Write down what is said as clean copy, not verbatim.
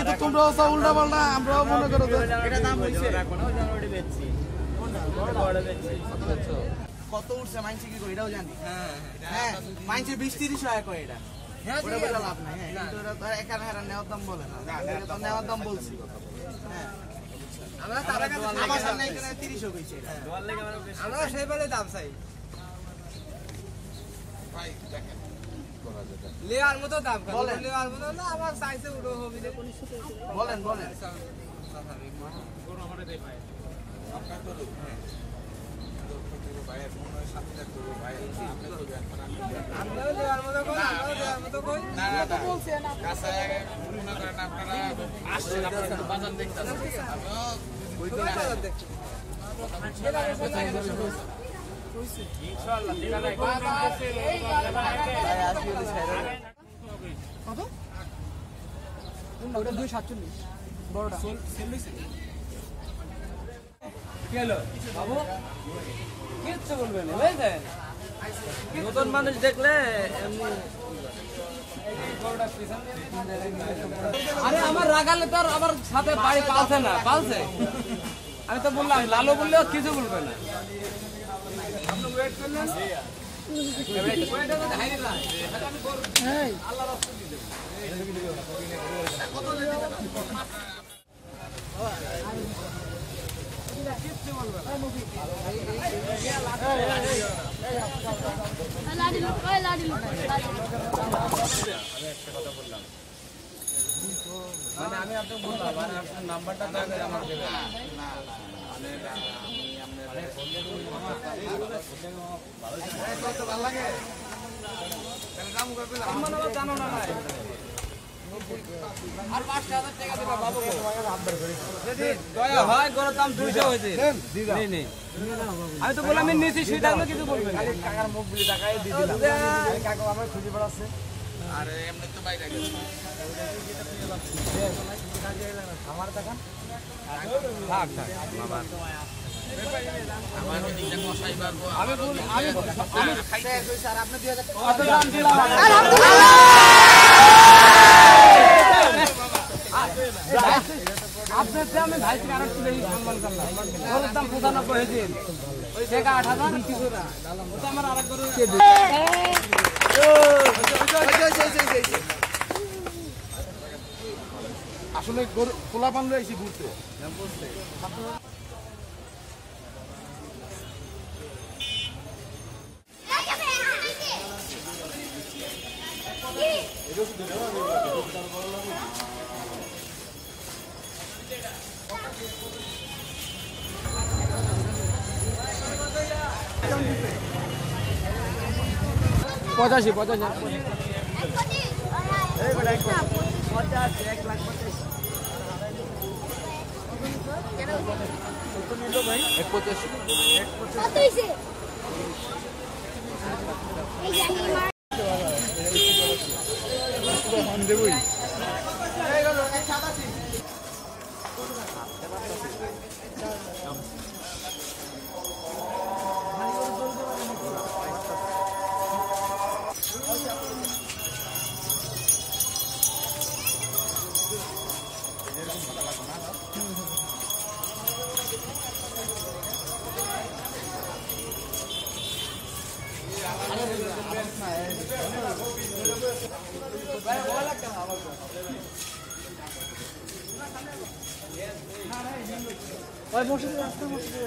কিন্তু তোমরাও সব উল্টা পাল্টা আমরাও মনে করো এটা দাম হইছে এখনো জানুয়ারি বেচছি বড় বেচছি কত উঠছে মাইনছি কি কই এটাও জানি হ্যাঁ মাইনছি 20-30 টাকা কই এটা ওটা বলে লাভ নাই হ্যাঁ কিন্তু এটা তো এখানে হারা নেওয়ার দাম বলে না এটা তো নেওয়ার দাম বলছি হ্যাঁ আমরা তার কাছে আমার সামনে এখানে 30 কইছে এটা দোয়ার লাগে আমরা সেই বলে দাম চাই ভাই দেখেন লেয়ার মতো দাম বলেন লেয়ার মতো না আমার সাইজে উড়ো হবে না কোন কিছু বলেন বলেন স্বাভাবিক মা কোন আমারে দেই ভাই আপনার তো হ্যাঁ ভাইয়ের মনে হয় 7 লাখ করব ভাই আপনি তো দেন আমরা লেয়ার মতো কই আমরা লেয়ার মতো কই না না তো বলছেন কাছে মনে করেন আপনারা আসছেন আপনারা বাজার দেখতেছেন আমরা ওই তো বাজার দেখছি ইনশাআল্লাহ দিলা নাই ভাই আসলে ছাইরা কত ওটা 247 বড়টা সেল হইছে কি হলো বাবু কিচ্ছু বলবেন না বুঝলেন নতুন মানুষ দেখলে এমনি আরে আমার রাগালে তো আমার সাথে বাড়ি পালছে না পালছে আমি তো বললাম লালু বললেও কিছু বলবে না আপনি ওয়েট করলেন ওয়েটটা তো হাইরে না এই আল্লাহ রাস্তা দিতে কত দিতে কিচ্ছু বলবে না লাডি লোক ওই লাডি লোক একটা কথা বললাম মানে আমি আপনাকে বললাম মানে আপনার নাম্বারটা দাও আমার দেবেন না মানে আমি আপনার ফোন দিয়ে কত ভালো লাগে তাহলে দাম করবে আমার নাম জানো না ভাই আর 5000 টাকা দিবা বাবু যদি দয়া হয় গরুর দাম 200 হইছে নেই নেই আমি তো বললাম আমি নিচে শুই থাকলে কিছু বলবে না খালি কাকার মুখ বুঝি টাকাই দিয়ে দিলাম কাকা আমার খুঁজে পড়াচ্ছে আরে এমনি তো বাইরে গেছে আমার টাকা থাক থাক বাবা আমার দিকটা কষাই পারবো আমি খাইতে স্যার আপনি 2000 কত দাম দিলাম আপনার চেয়ে আমি ভাইকে আরো একটু বেশি সম্মান করলাম ওর দাম 95 হয়েছে ওই টাকা 8000 বিক্রি করে ওটা আমার আরেক গরু আসলে পোলা পানলে এসে ঘুরতে পঁচাশি এক লাখ 85 দেবই ওই মসজিদে আসতে মসজিদে